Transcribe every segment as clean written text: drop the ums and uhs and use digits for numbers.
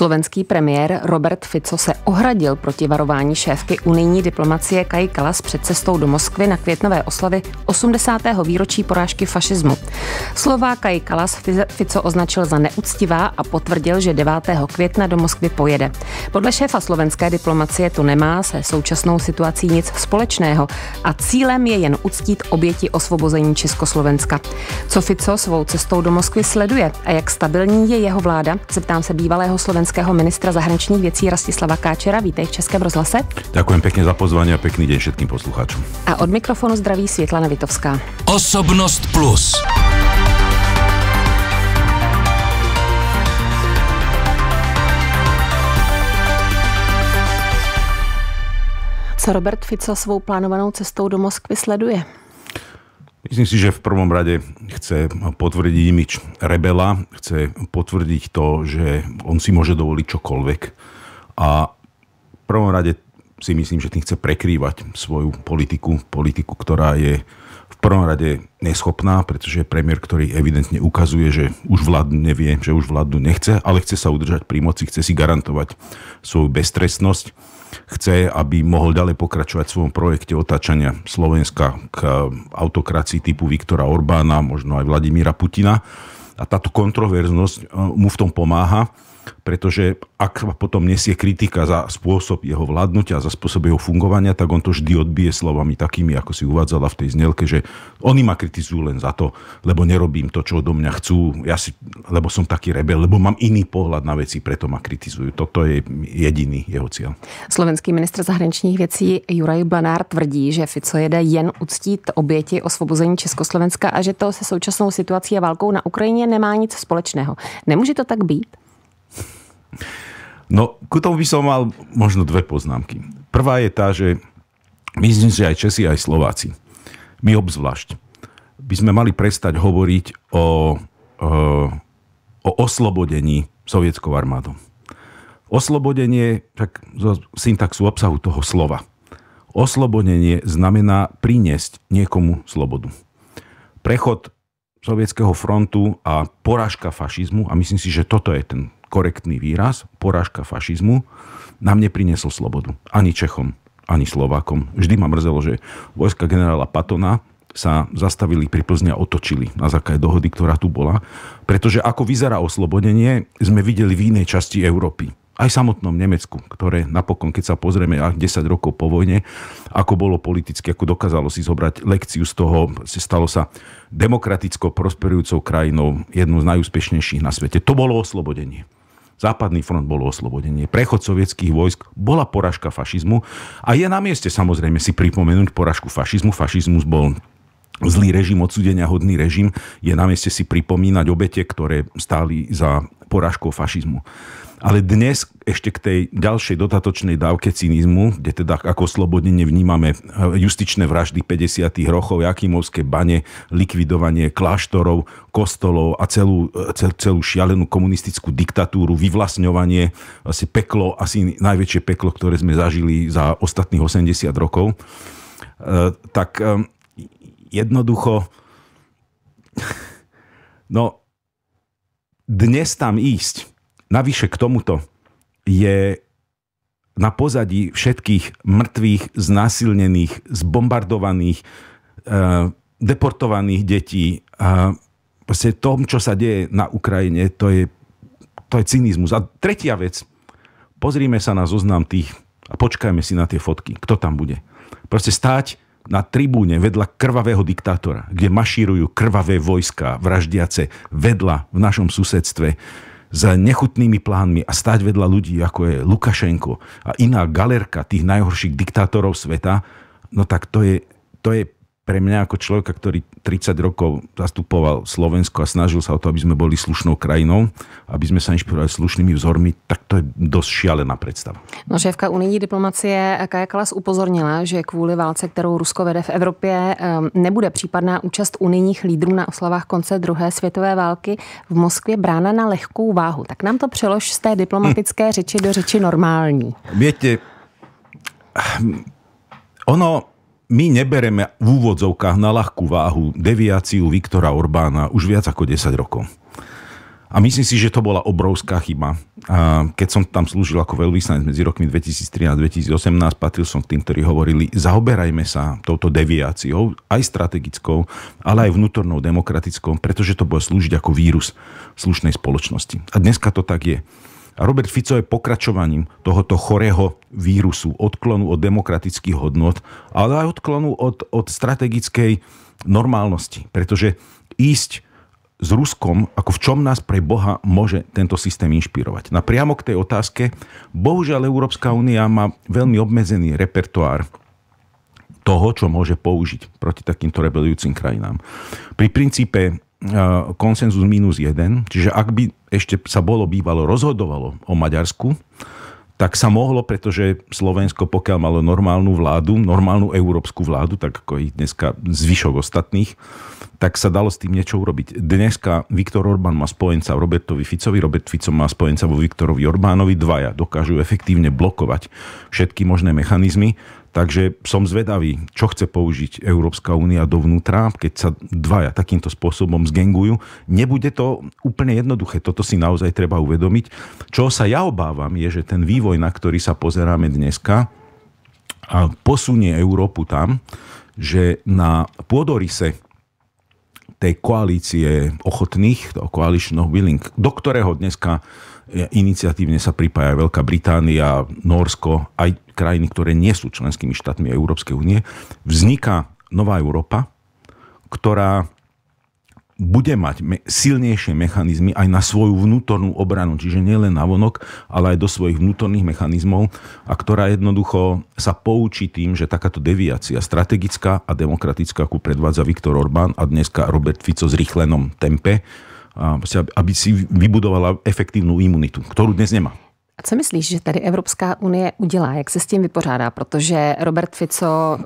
Slovenský premiér Robert Fico se ohradil proti varování šéfky unijní diplomacie Kaji Kallas před cestou do Moskvy na květnové oslavy 80. výročí porážky fašismu. Slova Kaji Kallas Fico označil za neúctivá a potvrdil, že 9. května do Moskvy pojede. Podle šéfa slovenské diplomacie to nemá se současnou situací nic společného a cílem je jen uctít oběti osvobození Československa. Co Fico svou cestou do Moskvy sleduje a jak stabilní je jeho vláda, zeptám se bývalého slovenského ministra zahraničních věcí Rastislava Káčera. Vítej v Českém rozhlase. Ďakujem pekne za pozvanie a pekný deň všetkým poslucháčom. A od mikrofonu zdraví Světlana Vitovská. Osobnost plus. Co Robert Fico svou plánovanou cestou do Moskvy sleduje? Myslím si, že v prvom rade chce potvrdiť imič rebela, chce potvrdiť to, že on si môže dovoliť čokoľvek. A v prvom rade si myslím, že tým chce prekrývať svoju politiku, ktorá je v prvom rade neschopná, pretože je premiér, ktorý evidentne ukazuje, že už vládnu nevie, že už vládnu nechce, ale chce sa udržať pri moci, chce si garantovať svoju beztrestnosť. Chce, aby mohol ďalej pokračovať v svojom projekte otáčania Slovenska k autokracii typu Viktora Orbána, možno aj Vladimíra Putina. A táto kontroverznosť mu v tom pomáha, pretože ak potom nesie kritika za spôsob jeho vládnutia, za spôsob jeho fungovania, tak on to vždy odbije slovami takými, ako si uvádzala v tej znelke, že oni ma kritizujú len za to, lebo nerobím to, čo odo mňa chcú, lebo som taký rebel, lebo mám iný pohľad na veci, preto ma kritizujú. Toto je jediný jeho cieľ. Slovenský ministr zahraničních věcí Juraj Blanár tvrdí, že Fico jede jen uctít oběti osvobození Československa a že to se současnou situací a válkou na Ukrajině nemá nic společného. Nemůže to tak být? No, ku tomu by som mal možno dve poznámky. Prvá je tá, že myslím, že aj Česi, aj Slováci, my obzvlášť, by sme mali prestať hovoriť o oslobodení sovietskou armádou. Oslobodenie, tak syntaxu obsahu toho slova. Oslobodenie znamená priniesť niekomu slobodu. Prechod Sovietskeho frontu a porážka fašizmu, a myslím si, že toto je ten korektný výraz, porážka fašizmu, nám nepriniesol slobodu. Ani Čechom, ani Slovákom. Vždy ma mrzelo, že vojska generála Pattona sa zastavili pri Plzni a otočili na základe dohody, ktorá tu bola. Pretože ako vyzerá oslobodenie, sme videli v inej časti Európy. Aj v samotnom Nemecku, ktoré napokon, keď sa pozrieme 10 rokov po vojne, ako bolo politicky, ako dokázalo si zobrať lekciu z toho, stalo sa demokratickou, prosperujúcou krajinou, jednou z najúspešnejších na svete. To bolo oslobodenie. Západný front bolo oslobodenie. Prechod sovietských vojsk bola porážka fašizmu a je na mieste samozrejme si pripomenúť porážku fašizmu. Fašizmus bol zlý režim, odsúdenia hodný režim. Je na mieste si pripomínať obete, ktoré stáli za porážkou fašizmu. Ale dnes ešte k tej ďalšej dodatočnej dávke cynizmu, kde teda ako slobodne vnímame justičné vraždy 50. rokov, Jakimovské bane, likvidovanie kláštorov, kostolov a celú šialenú komunistickú diktatúru, vyvlastňovanie, asi peklo, asi najväčšie peklo, ktoré sme zažili za ostatných 80 rokov. Tak jednoducho, no dnes tam ísť, navyše k tomuto je na pozadí všetkých mŕtvych, znásilnených, zbombardovaných, deportovaných detí. Proste tom, čo sa deje na Ukrajine, to je cynizmus. A tretia vec, pozrime sa na zoznam tých a počkajme si na tie fotky. Kto tam bude? Proste stáť na tribúne vedľa krvavého diktátora, kde mašírujú krvavé vojska, vraždiace vedľa v našom susedstve, s nechutnými plánmi a stáť vedľa ľudí, ako je Lukašenko a iná galerka tých najhorších diktátorov sveta, no tak to je pre mňa ako človeka, ktorý 30 rokov zastupoval Slovensko a snažil sa o to, aby sme boli slušnou krajinou, aby sme sa inšpirovali slušnými vzormi, tak to je dosť šialená predstava. No, šéfka unijní diplomacie Kaja Kallas upozornila, že kvůli válce, kterou Rusko vede v Evropě, nebude případná účast unijních lídrů na oslavách konce druhé světové války v Moskvě brána na lehkou váhu. Tak nám to přelož z té diplomatické řeči do řeči normální. Viete, my nebereme v úvodzovkách na ľahkú váhu deviáciu Viktora Orbána už viac ako 10 rokov. A myslím si, že to bola obrovská chyba. A keď som tam slúžil ako veľvyslanec medzi rokmi 2013 a 2018, patril som k tým, ktorí hovorili, zaoberajme sa touto deviáciou, aj strategickou, ale aj vnútornou demokratickou, pretože to bude slúžiť ako vírus slušnej spoločnosti. A dneska to tak je. A Robert Fico je pokračovaním tohoto chorého vírusu, odklonu od demokratických hodnôt, ale aj odklonu od strategickej normálnosti. Pretože ísť s Ruskom, ako v čom nás pre Boha môže tento systém inšpirovať. Napriamo k tej otázke, bohužiaľ Európska únia má veľmi obmedzený repertoár toho, čo môže použiť proti takýmto rebelujúcim krajinám. Pri princípe konsenzus -1, čiže ak by ešte sa bývalo rozhodovalo o Maďarsku, tak sa mohlo, pretože Slovensko, pokiaľ malo normálnu vládu, normálnu európsku vládu, tak ako ich dneska zvyšok ostatných, tak sa dalo s tým niečo urobiť. Dneska Viktor Orbán má spojenca v Robertovi Ficovi, Robert Fico má spojenca vo Viktorovi Orbánovi, dvaja dokážu efektívne blokovať všetky možné mechanizmy. Takže som zvedavý, čo chce použiť Európska únia dovnútra, keď sa dvaja takýmto spôsobom zgengujú. Nebude to úplne jednoduché, toto si naozaj treba uvedomiť. Čo sa ja obávam, je, že ten vývoj, na ktorý sa pozeráme dneska, posunie Európu tam, že na pôdoryse tej koalície ochotných, coalition of willing, do ktorého dneska iniciatívne sa pripája Veľká Británia, Nórsko, aj krajiny, ktoré nie sú členskými štátmi Európskej únie, vzniká nová Európa, ktorá bude mať silnejšie mechanizmy aj na svoju vnútornú obranu, čiže nielen navonok, ale aj do svojich vnútorných mechanizmov, a ktorá jednoducho sa poučí tým, že takáto deviácia strategická a demokratická, ako predvádza Viktor Orbán a dneska Robert Fico v zrýchlenom tempe, aby si vybudovala efektívnu imunitu, ktorou dnes nemá. A co myslíš, že tady Evropská unie udělá? Jak se s tím vypořádá? Protože Robert Fico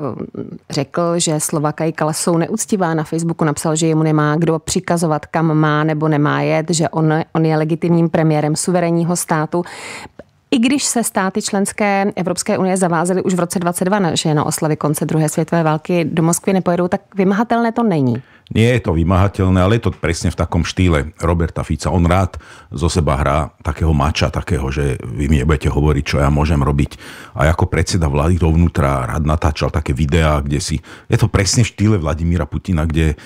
řekl, že slova Kajkala jsou neúctivá. Na Facebooku napsal, že jemu nemá kdo přikazovat, kam má nebo nemá jet, že on je legitimním premiérem suverénního státu. I když se státy členské Evropské unie zavázaly už v roce 2022, že na oslavy konce druhé světové války do Moskvy nepojedou, tak vymahatelné to není. Nie je to vymahateľné, ale je to presne v takom štýle Roberta Fica. On rád zo seba hrá takého mača, takého, že vy mi nebudete hovoriť, čo ja môžem robiť. A ako predseda vlády dovnútra rád natáčal také videá, kde si... Je to presne v štýle Vladimíra Putina, kde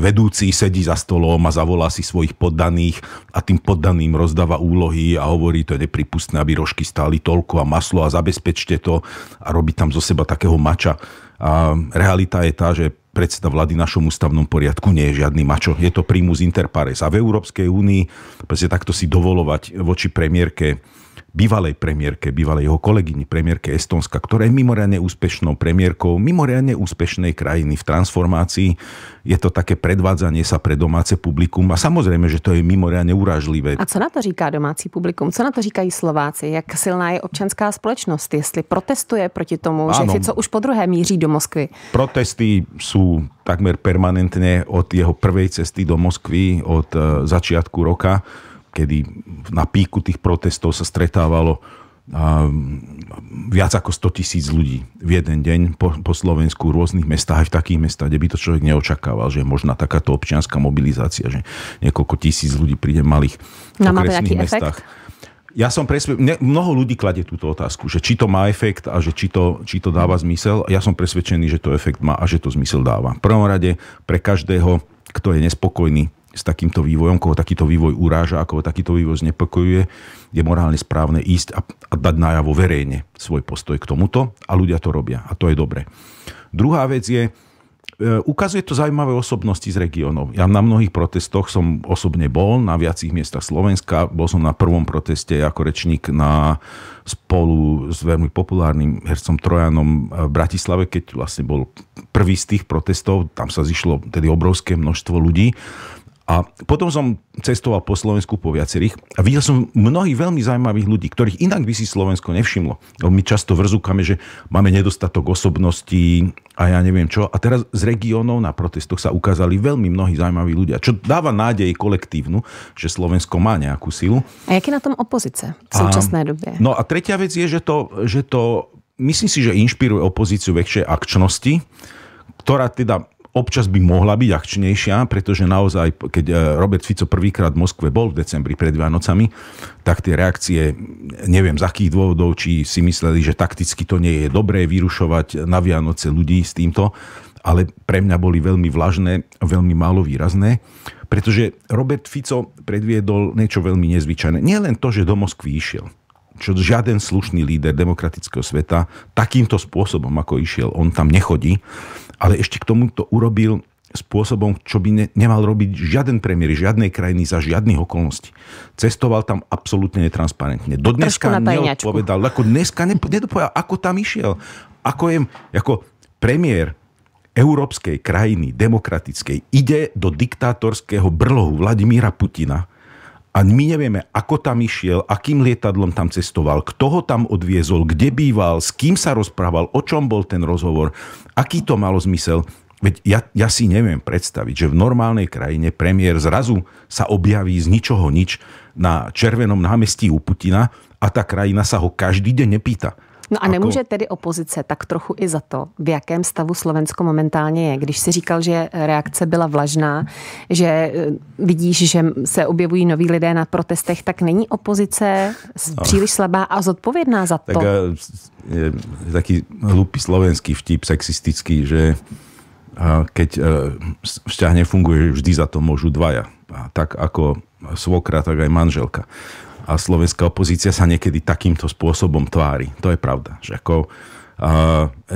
vedúci sedí za stolom a zavolá si svojich poddaných a tým poddaným rozdáva úlohy a hovorí, to je nepripustné, aby rožky stáli toľko a maslo a zabezpečte to, a robí tam zo seba takého mača. A realita je tá, že predseda vlády v našom ústavnom poriadku nie je žiadny mačo. Je to primus inter pares. A v Európskej únii takto si dovolovať voči premiérke, bývalej jeho kolegyni, premiérke Estónska, ktorá je mimoriadne úspešnou premiérkou, mimoriadne úspešnej krajiny v transformácii. Je to také predvádzanie sa pre domáce publikum a samozrejme, že to je mimoriadne urážlivé. A co na to říká domácí publikum? Co na to říkají Slováci? Jak silná je občanská společnost? Jestli protestuje proti tomu, že Fico už podruhé míří do Moskvy? Protesty sú takmer permanentne od jeho prvej cesty do Moskvy, od začiatku roka, kedy na píku tých protestov sa stretávalo viac ako 100 000 ľudí v jeden deň po Slovensku, v rôznych mestách, aj v takých mestách, kde by to človek neočakával, že je možná takáto občianska mobilizácia, že niekoľko tisíc ľudí príde v malých okresných mestách. Efekt? Ja som presvedčený, mnoho ľudí kladie túto otázku, že či to má efekt a že či to dáva zmysel. Ja som presvedčený, že to efekt má a že to zmysel dáva. V prvom rade pre každého, kto je nespokojný s takýmto vývojom, koho takýto vývoj uráža, koho takýto vývoj znepokojuje, je morálne správne ísť a dať najavo verejne svoj postoj k tomuto, a ľudia to robia a to je dobre. Druhá vec je, ukazuje to zaujímavé osobnosti z regiónov. Ja na mnohých protestoch som osobne bol, na viacich miestach Slovenska. Bol som na prvom proteste ako rečník spolu s veľmi populárnym hercom Trojanom v Bratislave, keď vlastne bol prvý z tých protestov. Tam sa zišlo tedy obrovské množstvo ľudí. A potom som cestoval po Slovensku po viacerých a videl som mnohých veľmi zaujímavých ľudí, ktorých inak by si Slovensko nevšimlo. My často vrzúkame, že máme nedostatok osobností a ja neviem čo. A teraz z regiónov na protestoch sa ukázali veľmi mnohí zaujímaví ľudia, čo dáva nádej kolektívnu, že Slovensko má nejakú silu. A jak je na tom opozice v súčasnej době? No a tretia vec je, že to myslím si, že inšpiruje opozíciu väčšej akčnosti, ktorá teda občas by mohla byť akčnejšia, pretože naozaj, keď Robert Fico prvýkrát v Moskve bol v decembri pred Vianocami, tak tie reakcie, neviem z akých dôvodov, či si mysleli, že takticky to nie je dobré vyrušovať na Vianoce ľudí s týmto, ale pre mňa boli veľmi vlažné, veľmi málo výrazné, pretože Robert Fico predviedol niečo veľmi nezvyčajné. Nie len to, že do Moskvy išiel, čo žiaden slušný líder demokratického sveta takýmto spôsobom, ako išiel, on tam nechodí, ale ešte k tomu to urobil spôsobom, čo by nemal robiť žiaden premiér žiadnej krajiny za žiadnych okolností. Cestoval tam absolútne netransparentne. Do dneska neodpovedal, nedopovedal, ako tam išiel. Ako premiér európskej krajiny, demokratickej, ide do diktátorského brlohu Vladimíra Putina a my nevieme, ako tam išiel, akým lietadlom tam cestoval, kto ho tam odviezol, kde býval, s kým sa rozprával, o čom bol ten rozhovor, aký to malo zmysel. Veď ja si neviem predstaviť, že v normálnej krajine premiér zrazu sa objaví z ničoho nič na Červenom námestí u Putina a tá krajina sa ho každý deň nepýta. No a nemůže tedy opozice tak trochu i za to, v jakém stavu Slovensko momentálně je? Když si říkal, že reakce byla vlažná, že vidíš, že se objevují noví lidé na protestech, tak není opozice příliš slabá a zodpovědná za to? Tak je taký hlupý slovenský vtip, sexistický, že keď vzťah nefunguje, vždy za to môžu dvaja. A tak ako svokra, tak aj manželka. A slovenská opozícia sa niekedy takýmto spôsobom tvári. To je pravda. Že ako,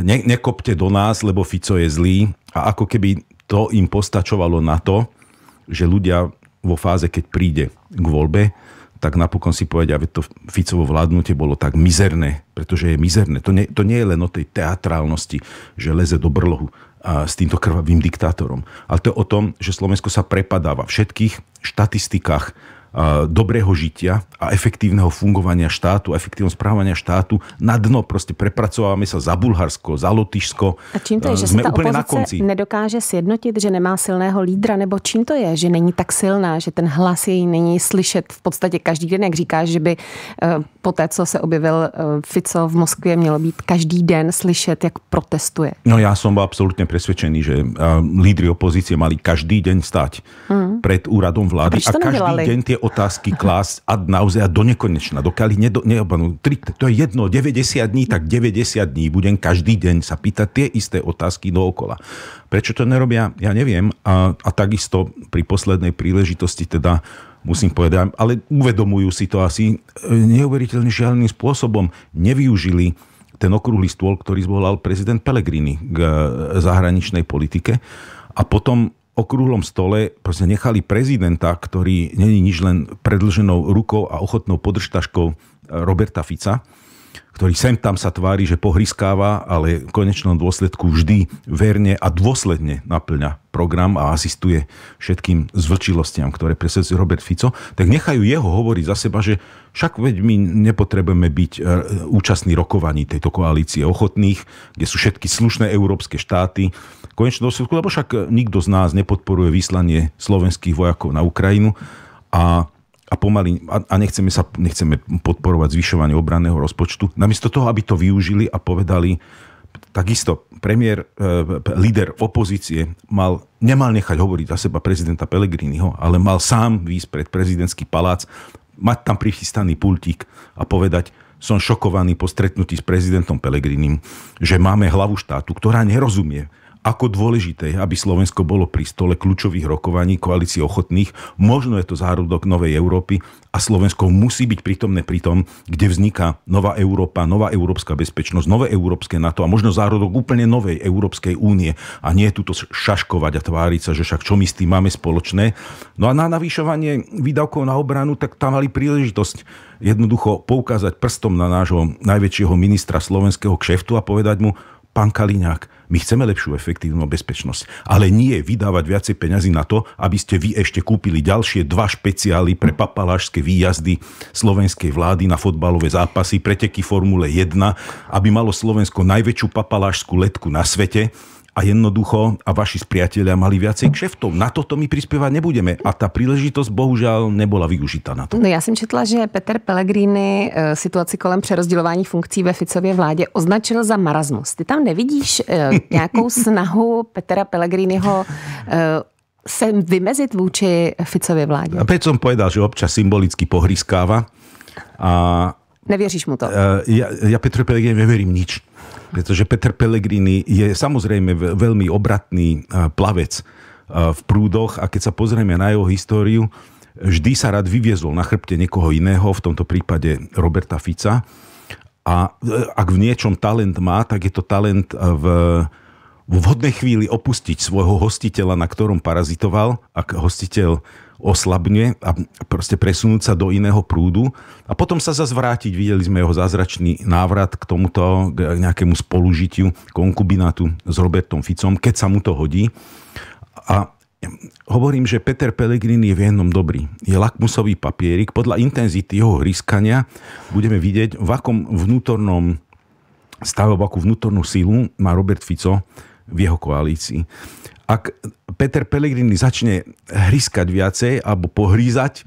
nekopte do nás, lebo Fico je zlý. A ako keby to im postačovalo na to, že ľudia vo fáze, keď príde k voľbe, tak napokon si povedia, že to Ficovo vládnutie bolo tak mizerné, pretože je mizerné. To nie je len o tej teatrálnosti, že leze do brlohu s týmto krvavým diktátorom. Ale to je o tom, že Slovensko sa prepadá vo všetkých štatistikách dobrého žitia a efektívneho fungovania štátu, efektívneho správania štátu na dno. Proste prepracovávame sa za Bulharsko, za Lotyšsko. A čím to je, že se ta opozice nedokáže sjednotit, že nemá silného lídra, nebo čím to je, že není tak silná, že ten hlas jej není slyšet v podstatě každý den, jak říkáš, že by po té, co se objevil Fico v Moskvě, mělo být každý den slyšet, jak protestuje? No ja som bol absolútne presvedčený, že lídri opozície mali každý deň stať pred úradom vlády a každý deň tie otázky klásť ad nausea do nekonečna. Dokiaľ ich neobanú. To je jedno, 90 dní, tak 90 dní budem každý deň sa pýtať tie isté otázky dookola. Prečo to nerobia? Ja neviem. A takisto pri poslednej príležitosti teda musím povedať, ale uvedomujú si to asi neuveriteľne šialeným spôsobom. Nevyužili ten okrúhly stôl, ktorý zvolal prezident Pellegrini k zahraničnej politike a potom okrúhlom stole proste nechali prezidenta, ktorý není nič len predĺženou rukou a ochotnou podržtaškou Roberta Fica, ktorý sem tam sa tvári, že pohryskáva, ale v konečnom dôsledku vždy verne a dôsledne naplňa program a asistuje všetkým zvlčilostiam, ktoré presadzuje Robert Fico, tak nechajú jeho hovoriť za seba, že však veď my nepotrebujeme byť účastní rokovaní tejto koalície ochotných, kde sú všetky slušné európske štáty. Konečnom dôsledku, lebo však nikto z nás nepodporuje vyslanie slovenských vojakov na Ukrajinu a pomaly a nechceme podporovať zvyšovanie obranného rozpočtu. Namiesto toho, aby to využili a povedali, takisto premiér, líder opozície nemal nechať hovoriť za seba prezidenta Pellegriniho, ale mal sám výjsť pred prezidentský palác, mať tam prichystaný pultík a povedať, som šokovaný po stretnutí s prezidentom Pellegrinim, že máme hlavu štátu, ktorá nerozumie, ako dôležité je, aby Slovensko bolo pri stole kľúčových rokovaní koalície ochotných. Možno je to zárodok novej Európy a Slovensko musí byť prítomné pri tom, kde vzniká nová Európa, nová európska bezpečnosť, nové európske NATO a možno zárodok úplne novej Európskej únie a nie je tuto šaškovať a tváriť sa, že však čo my s tým máme spoločné. No a na navýšovanie výdavkov na obranu, tak tam mali príležitosť jednoducho poukázať prstom na nášho najväčšieho ministra slovenského kšeftu a povedať mu, pán Kaliňák, my chceme lepšiu efektívnu bezpečnosť, ale nie vydávať viacej peňazí na to, aby ste vy ešte kúpili ďalšie 2 špeciály pre papalášske výjazdy slovenskej vlády na fotbalové zápasy, preteky Formule 1, aby malo Slovensko najväčšiu papalášskú letku na svete a jednoducho a vaši spriatelia mali viacej kšeftov. Na toto my prispievať nebudeme. A tá príležitosť bohužiaľ nebola využitá na to. No já jsem četla, že Peter Pellegrini situaci kolem přerozdělování funkcí ve Ficově vládě označil za marasmus. Ty tam nevidíš nějakou snahu Petra Pellegriniho se vymezit vůči Ficově vládě? A preto som povedal, že občas symbolicky pohriskáva. A nevěříš mu to? Ja Petru Pellegrini neverím nič. Pretože Peter Pellegrini je samozrejme veľmi obratný plavec v prúdoch a keď sa pozrieme na jeho históriu, vždy sa rád vyviezol na chrbte niekoho iného, v tomto prípade Roberta Fica. A ak v niečom talent má, tak je to talent v vhodnej chvíli opustiť svojho hostiteľa, na ktorom parazitoval, ak hostiteľ oslabne a proste presunúť sa do iného prúdu a potom sa zase vrátiť. Videli sme jeho zázračný návrat k tomuto, k nejakému spolužitiu, konkubinátu s Robertom Ficom, keď sa mu to hodí. A hovorím, že Peter Pellegrini je v jednom dobrý. Je lakmusový papierik. Podľa intenzity jeho hryskania budeme vidieť, v akom vnútornom stave, v akú vnútornú sílu má Robert Fico v jeho koalícii. Ak Peter Pellegrini začne hryskať viacej alebo pohrízať,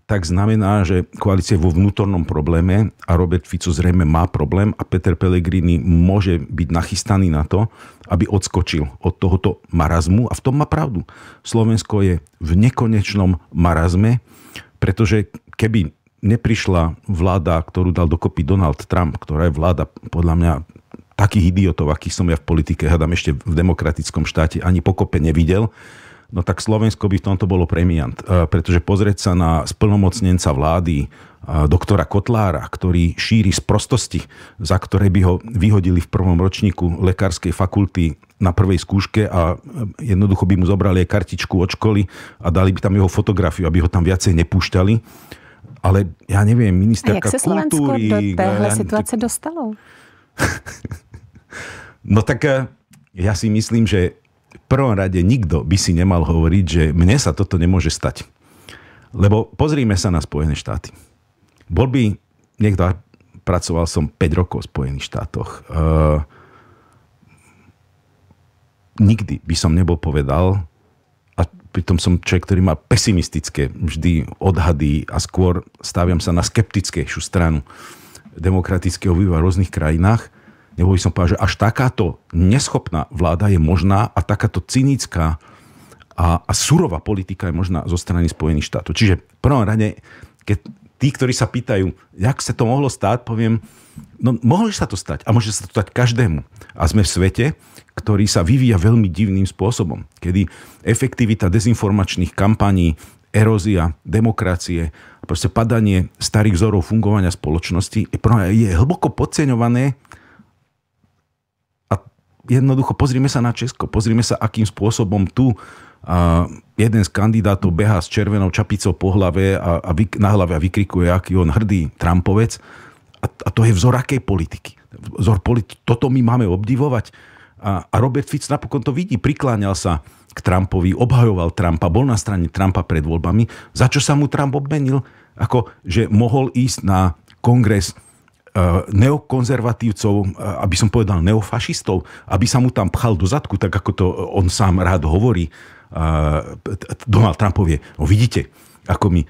tak znamená, že koalícia je vo vnútornom probléme a Robert Fico zrejme má problém a Peter Pellegrini môže byť nachystaný na to, aby odskočil od tohoto marazmu a v tom má pravdu. Slovensko je v nekonečnom marazme, pretože keby neprišla vláda, ktorú dal dokopy Donald Trump, ktorá je vláda podľa mňa takých idiotov, akých som ja v politike, hádam ešte v demokratickom štáte, ani pokope nevidel, no tak Slovensko by v tomto bolo premiant. Pretože pozrieť sa na splnomocnenca vlády doktora Kotlára, ktorý šíri sprostosti, za ktoré by ho vyhodili v prvom ročníku lekárskej fakulty na prvej skúške a jednoducho by mu zobrali aj kartičku od školy a dali by tam jeho fotografiu, aby ho tam viacej nepúšťali. Ale ja neviem, ministerka kultúry... A jak sa Slovensko do téhle situace dostalo? No tak ja si myslím, že v prvom rade nikto by si nemal hovoriť, že mne sa toto nemôže stať. Lebo pozrime sa na Spojené štáty. Bol by niekto, pracoval som 5 rokov v Spojených štátoch. Nikdy by som nebol povedal, a pritom som človek, ktorý má pesimistické vždy odhady a skôr staviam sa na skeptickejšiu stranu demokratického vývoja v rôznych krajinách, nebo by som povedal, že až takáto neschopná vláda je možná a takáto cynická a surová politika je možná zo strany Spojených štátov. Čiže v prvom rade, keď tí, ktorí sa pýtajú, jak sa to mohlo stať, poviem, no mohlo sa to stať a môže sa to stať každému. A sme v svete, ktorý sa vyvíja veľmi divným spôsobom, kedy efektivita dezinformačných kampaní, erózia demokracie, proste padanie starých vzorov fungovania spoločnosti je hlboko podceňované. A jednoducho pozrime sa na Česko, pozrime sa, akým spôsobom tu jeden z kandidátov behá s červenou čapicou po hlave na hlave a vykrikuje, aký on hrdý Trumpovec. A to je vzor akej politiky? Toto my máme obdivovať. A Robert Fico napokon to vidí, prikláňal sa k Trumpovi, obhajoval Trumpa, bol na strane Trumpa pred voľbami. Za čo sa mu Trump obmenil? Ako, že mohol ísť na kongres neokonzervatívcov, aby som povedal neofašistov, aby sa mu tam pchal do zadku, tak ako to on sám rád hovorí. Donald Trump povie, no vidíte, ako mi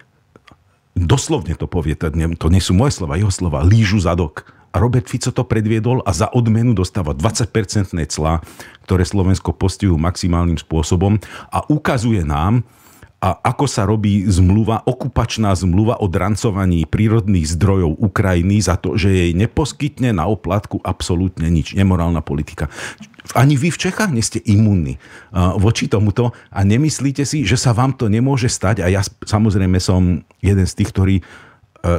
doslovne to povie, to nie sú moje slova, jeho slova, lížu zadok. A Robert Fico to predviedol a za odmenu dostáva 20% clá, ktoré Slovensko postihujú maximálnym spôsobom a ukazuje nám, ako sa robí okupačná zmluva o drancovaní prírodných zdrojov Ukrajiny za to, že jej neposkytne na oplatku absolútne nič. Nemorálna politika. Ani vy v Čechách nie ste imunní voči tomuto a nemyslíte si, že sa vám to nemôže stať. A ja samozrejme som jeden z tých, ktorí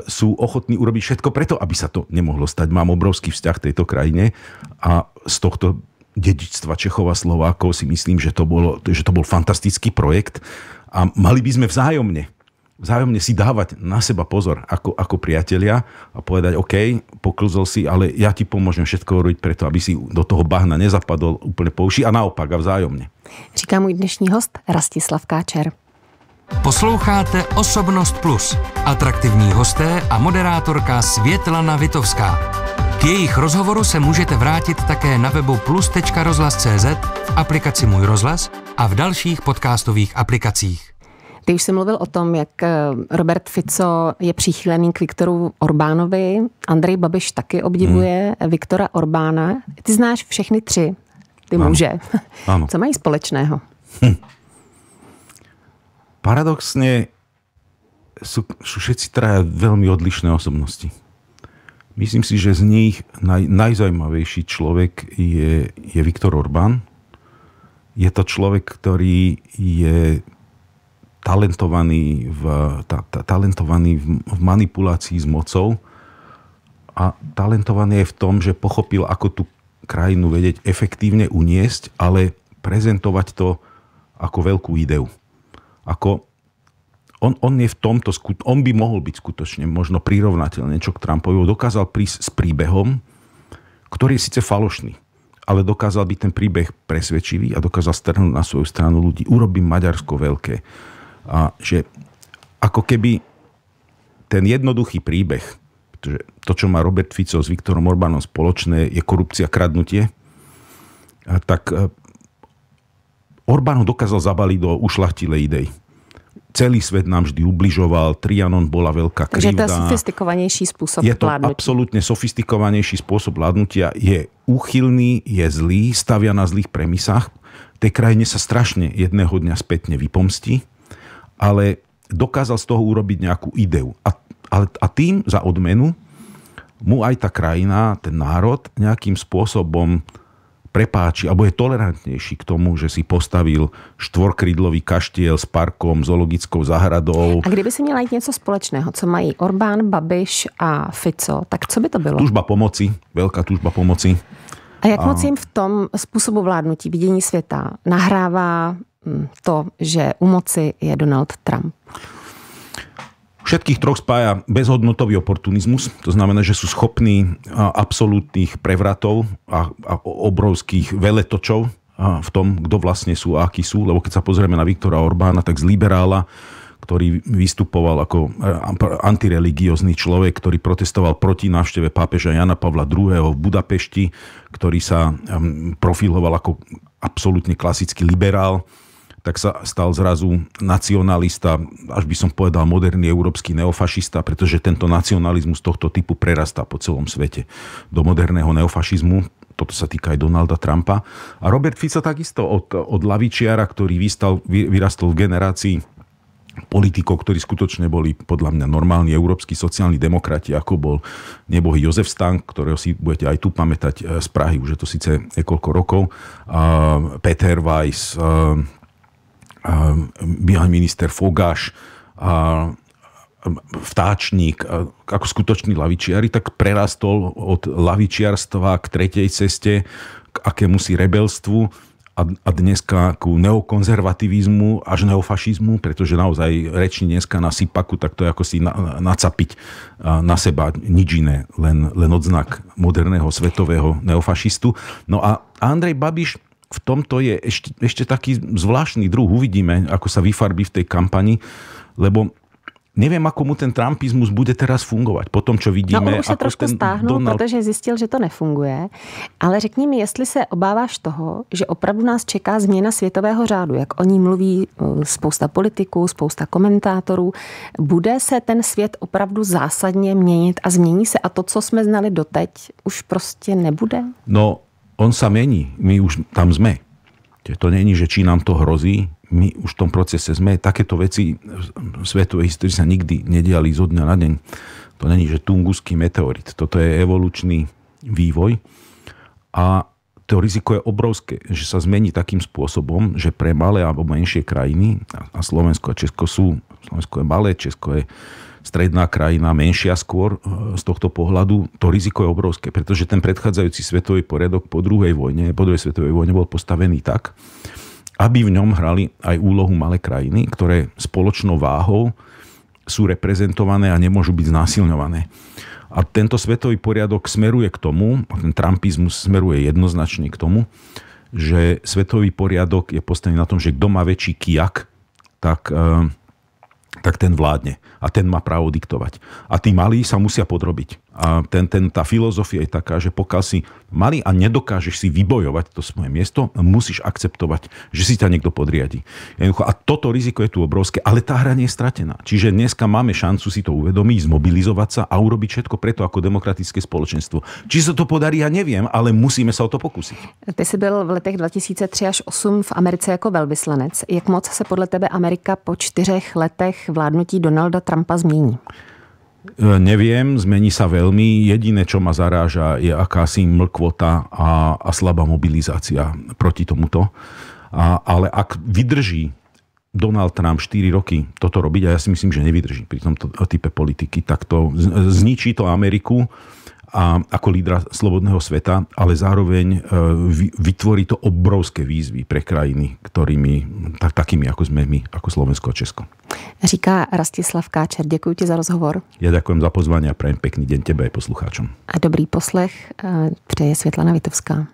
sú ochotní urobiť všetko preto, aby sa to nemohlo stať. Mám obrovský vzťah k tejto krajine a z tohto dedičstva Čechov a Slovákov si myslím, že to bol fantastický projekt a mali by sme vzájomne si dávať na seba pozor ako priatelia a povedať, OK, poklzol si, ale ja ti pomôžem všetko robiť preto, aby si do toho bahna nezapadol úplne po uši a naopak a vzájomne. Říká můj dnešní host Rastislav Káčer. Posloucháte Osobnost Plus. Atraktivní hosté a moderátorka Světlana Vitovská. K jejich rozhovoru se můžete vrátit také na webu plus.rozhlas.cz, v aplikaci Můj rozhlas a v dalších podcastových aplikacích. Ty už jsi mluvil o tom, jak Robert Fico je přichýlený k Viktoru Orbánovi. Andrej Babiš taky obdivuje Viktora Orbána. Ty znáš všechny tři, ty muže. Áno. Co mají společného? Paradoxne sú všetci traja veľmi odlišné osobnosti. Myslím si, že z nich najzaujímavejší človek je Viktor Orbán. Je to človek, ktorý je talentovaný v manipulácii s mocou a talentovaný je v tom, že pochopil, ako tú krajinu vedieť efektívne uniesť, ale prezentovať to ako veľkú ideu. On je v tomto, on by mohol byť skutočne možno prirovnateľný niečo k Trumpovi, dokázal prísť s príbehom, ktorý je síce falošný, ale dokázal byť ten príbeh presvedčivý a dokázal strhnúť na svoju stranu ľudí. Urobím Maďarsko veľké. A že ako keby ten jednoduchý príbeh, pretože to, čo má Robert Fico s Viktorom Orbánom spoločné, je korupcia, kradnutie, tak Orbán ho dokázal zabaliť do ušľachtilej idei. Celý svet nám vždy ubližoval, Trianon bola veľká krivda. Takže to je sofistikovanejší spôsob vládnutia. Je to absolútne sofistikovanejší spôsob vládnutia. Je úchylný, je zlý, stavia na zlých premisách. Tej krajine sa strašne jedného dňa spätne vypomstí, ale dokázal z toho urobiť nejakú ideu. A tým za odmenu mu aj tá krajina, ten národ nejakým spôsobom prepáči, alebo je tolerantnejší k tomu, že si postavil štvorkrídlový kaštiel s parkom, zoologickou záhradou. A kdyby si měla jít něco společného, co mají Orbán, Babiš a Fico, tak co by to bylo? Túžba pomoci, veľká túžba pomoci. A jak moc jim v tom způsobu vládnutí, vidění světa nahrává to, že u moci je Donald Trump? Všetkých troch spája bezhodnotový oportunizmus. To znamená, že sú schopní absolútnych prevratov a obrovských veletočov v tom, kto vlastne sú a akí sú. Lebo keď sa pozrieme na Viktora Orbána, tak z liberála, ktorý vystupoval ako antireligiózny človek, ktorý protestoval proti návšteve pápeža Jana Pavla II. V Budapešti, ktorý sa profiloval ako absolútne klasický liberál, tak sa stal zrazu nacionalista, až by som povedal moderný európsky neofašista, pretože tento nacionalizmus tohto typu prerastá po celom svete do moderného neofašizmu. Toto sa týka aj Donalda Trumpa. A Robert Fico takisto od lavičiara, ktorý vyrastol v generácii politikov, ktorí skutočne boli podľa mňa normálni európski sociálni demokrati, ako nebohý Jozef Stank, ktorého si budete aj tu pamätať z Prahy, už je to síce niekoľko rokov, Peter Weiss, bývalý minister Fogáš, Vtáčnik, ako skutočný lavičiari, tak prerastol od lavičiarstva k tretej ceste, k akémusi rebelstvu a dneska ku neokonzervativizmu až neofašizmu, pretože naozaj reční dneska na sypaku, tak to je ako si nacapiť na seba nič iné, len odznak moderného svetového neofašistu. No a Andrej Babiš v tomto je ešte taký zvláštny druh. Uvidíme, ako sa vyfarbí v tej kampani, lebo neviem, ako mu ten trumpizmus bude teraz fungovať. Po tom, čo vidíme... No, on už se trošku stáhnul, protože zjistil, že to nefunguje. Ale řekni mi, jestli se obáváš toho, že opravdu nás čeká změna světového řádu, jak o ní mluví spousta politiků, spousta komentátorů. Bude se ten svět opravdu zásadně měnit a změní se a to, co jsme znali doteď, už prostě nebude? No, on sa mení. My už tam sme. To není, že či nám to hrozí. My už v tom procese sme. Takéto veci v svetovej histórii sa nikdy nediali zo dňa na deň. To není, že tunguský meteorit. Toto je evolučný vývoj. A to riziko je obrovské, že sa zmení takým spôsobom, že pre malé alebo menšie krajiny, a Slovensko a Česko sú, Slovensko je malé, Česko je stredná krajina, menšia skôr z tohto pohľadu, to riziko je obrovské, pretože ten predchádzajúci svetový poriadok po druhej svetovej vojne bol postavený tak, aby v ňom hrali aj úlohu malé krajiny, ktoré spoločnou váhou sú reprezentované a nemôžu byť znásilňované. A tento svetový poriadok smeruje k tomu, a ten trumpizmus smeruje jednoznačne k tomu, že svetový poriadok je postavený na tom, že kto má väčší kijak, tak ten vládne. A ten má právo diktovať. A tí malí sa musia podrobiť. A tá filozofia je taká, že pokiaľ si malý a nedokážeš si vybojovať to svoje miesto, musíš akceptovať, že si ťa niekto podriadi. A toto riziko je tu obrovské, ale tá hra nie je stratená. Čiže dneska máme šancu si to uvedomiť, zmobilizovať sa a urobiť všetko preto ako demokratické spoločenstvo. Či sa to podarí, ja neviem, ale musíme sa o to pokúsiť. Ty jsi byl v letech 2003 až 2008 v Americe jako velvyslanec. Jak moc se podle tebe Amerika po 4 letech vládnutí Donalda Trumpa změní? Neviem, zmení sa veľmi. Jediné, čo ma zaráža, je akási mlkvota a slabá mobilizácia proti tomuto. Ale ak vydrží Donald Trump 4 roky toto robiť, a ja si myslím, že nevydrží pri tomto type politiky, tak to zničí to Ameriku a ako lídra slobodného sveta, ale zároveň vytvorí to obrovské výzvy pre krajiny, takými ako sme my, ako Slovensko a Česko. Říká Rastislav Káčer. Děkuji ti za rozhovor. Ja ďakujem za pozvanie a prajem pekný deň tebe aj poslucháčom. A dobrý poslech přeje Světlana Vitovská.